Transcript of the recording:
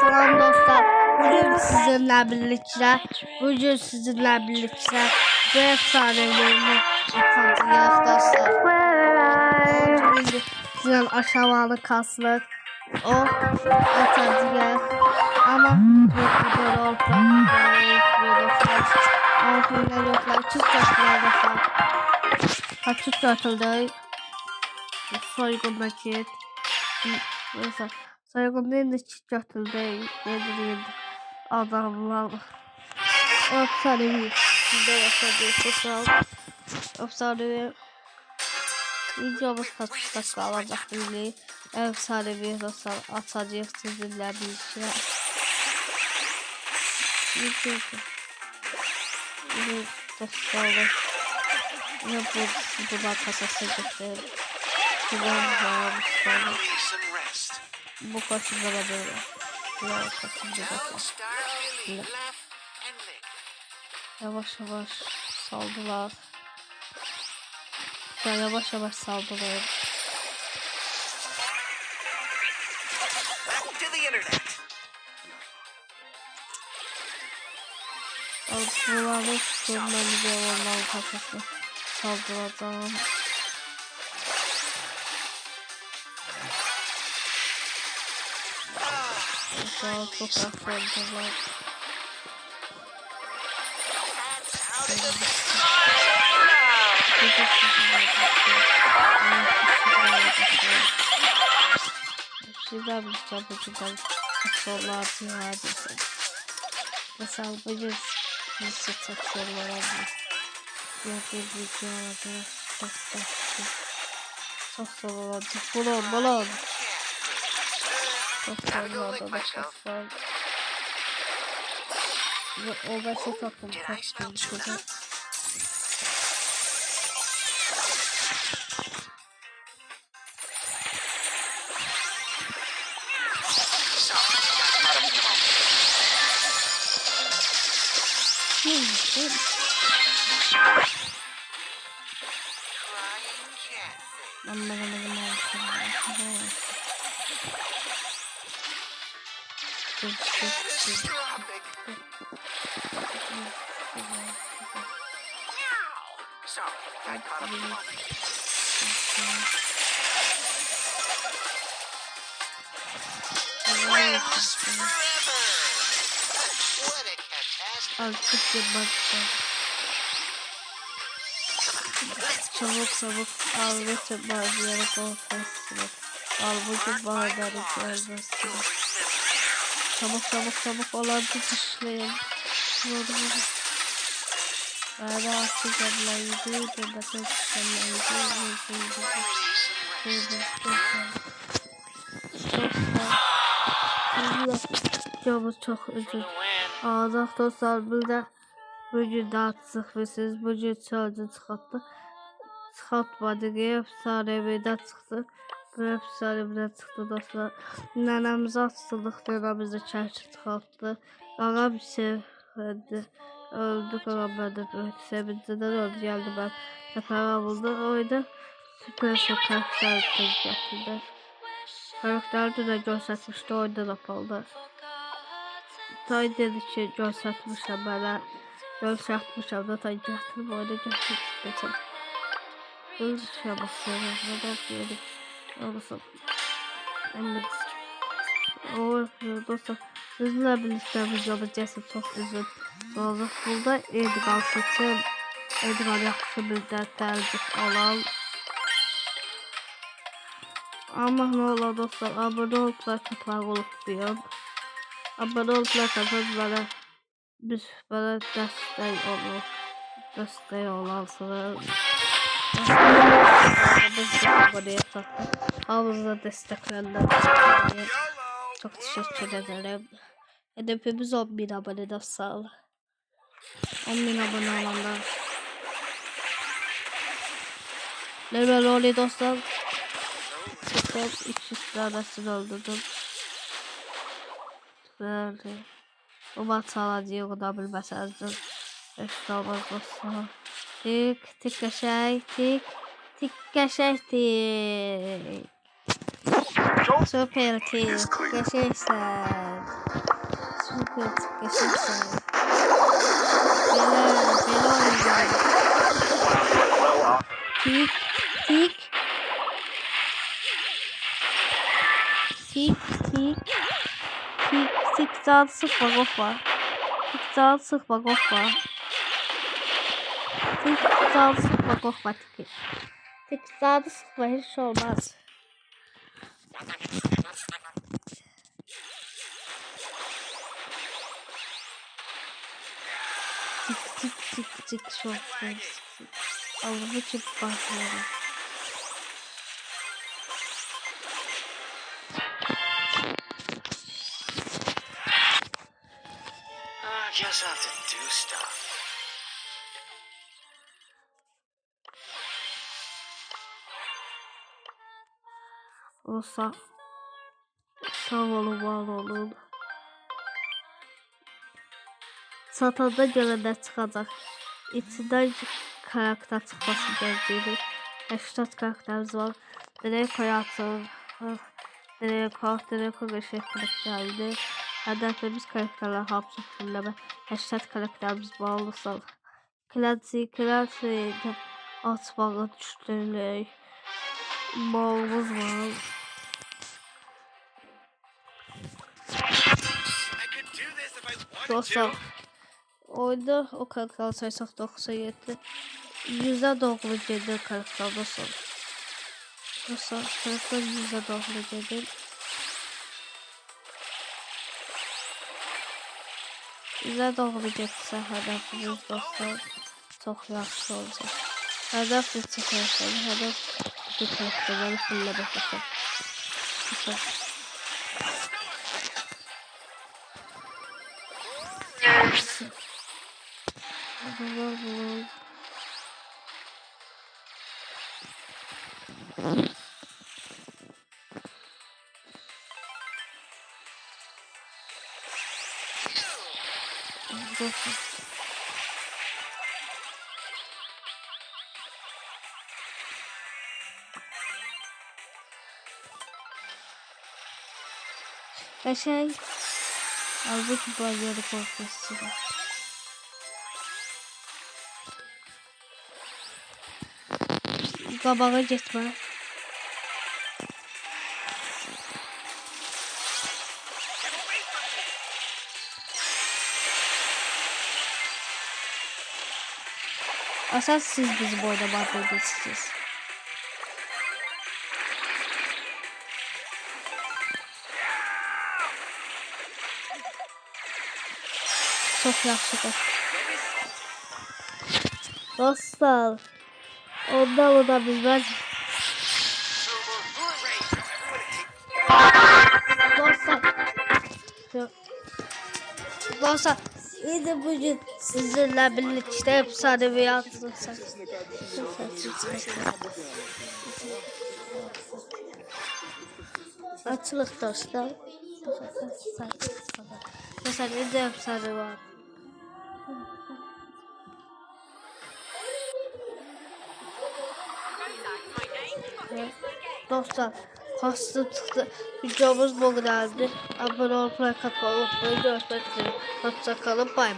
Selam dostlar. Bugün sizinle birlikte bu efsanelerini yapacağız dostlar. Sizin aşamalı kaslık o atacağız ama böyle oldu yoklar çift dostlar açık dörtüldü soygun nakit mesela soygun değil de çift dörtüldü nedir adamlar efsanevi sizde efsanevi videomuz kaç dakika alacak bilmeyi efsanevi dostlar atacak sizinle bir şey dostlar ne bu kasası getir bu kasımlara böyle yavaş yavaş saldılar yavaş yavaş saldılar bunları tutulmalı bir onların kafası saldıracağım. Çok saldırdılar. Sizler bir çabucudan aksorlar diyadesi. Mesela bugün bir aksorlar aldım. Yok bir video aldım. Çok olacak. Balon. Çok olmadı da çok var. O da şey taktım. Artık yapmakta. Çabuk algısı bazı yere korkarsın. Halbuki bazıları gelmesin. Çabuk olanı dışlayın. Vur. Ara atacaklarıydı. Nefes tutacaklarıydı. Çok üzüldüm. Ağzaq dostlar burada bugün daha çıxmışsınız. Bugün çöldə çıxartdı. Çıxartmadı ki efsaneviden çıxdı. Bu efsaneviden çıxdı dostlar. Nənəmizi açdıq. Nənəmizi çəkib çıxartdı. Ağam sevdi. Öldü ağam məndə böyük sevincidən öldü. Geldi ben təpəmə buldu. Oyda süper karakter gətirdi. Karakteri de göstərmişdi. Oyda da paldı. Tay dedi ki göstərmişəm mənə. Göstərmişəm da tay gətirib oyuna gətirmişəm. Bu işə baxıyorum. Neden böyle olursa. Dostlar sizinle birlikte videoda Jesse çok üzüm oldu. Burada Edgar seçim. Edgar yaxşı bir də tərcih olan. Ama ne olur dostlar abone oldular katlar olup diyorum. Abone oldular katlar bana destek olansınız. Biz de aboneye taktık. Havuzda destekleyenler çok teşekkür ederim. Hedefimiz 10.000 abone dostlar. 10.000 abone olanlar. Ne böyle oluyor dostlar? Ben 200 tanesini öldürdüm. Böyle. Umat alacağım o da bilmesezdim. İşte olmaz dostlar. Tik kaşay tik. Süper tik. Kaşaysan. Evet, geçen sene. Bela oynayacağım. Tik, tik. Tik, tik. Tik, tik. Daha sıkma, korkma. Tik, daha sıkma, korkma. Tik, daha sıkma, korkma. Tik. Tik, daha sıkma, hiç şey olmaz. Tik tik tik tik çok Allah'ı çok bakıyorum. Just have to do stuff. Olsa sağ olun, var olun. Satanda görəndə çıxacaq. İçindən karakter çıxması gələcək. 80 karakterimiz var. Draco'yu atın. Draco qəşəng karakterdi. Hədəfimiz karakterlər hamısı fulləmə. 80 karakterimiz var olursa. Clancy atmağı düşünürük. Malımız var. Dostlar, oyunda o karakter sayısaq 97. 100'e doğru gelir karakterdə son. Dostlar, karakter 100'e doğru gelir. 100'e doğru getsə hədəfimiz dostlar çox yaxşı olacaq. Hədəf neçə karakter, hədəf bu karakterləri fulləmək dostlar. Qəşəng halbuki bazıları korkusu var. Qabağa getmə. Asas siz bizi boyda mahvedirsiniz. Çok yaxşıdır. Dostlar, ondan o da bilmez. Dostlar, yine bugün sizinle birlikte efsanevi atılırsak. Açılık dostlar. Mesela yine efsanevi var. Dostlar, kostüm çıktı. Videomuz bu kadardı. Abone olup like atmayı unutmayın. Görüşmek üzere. Hoşça kalın. Bay bay.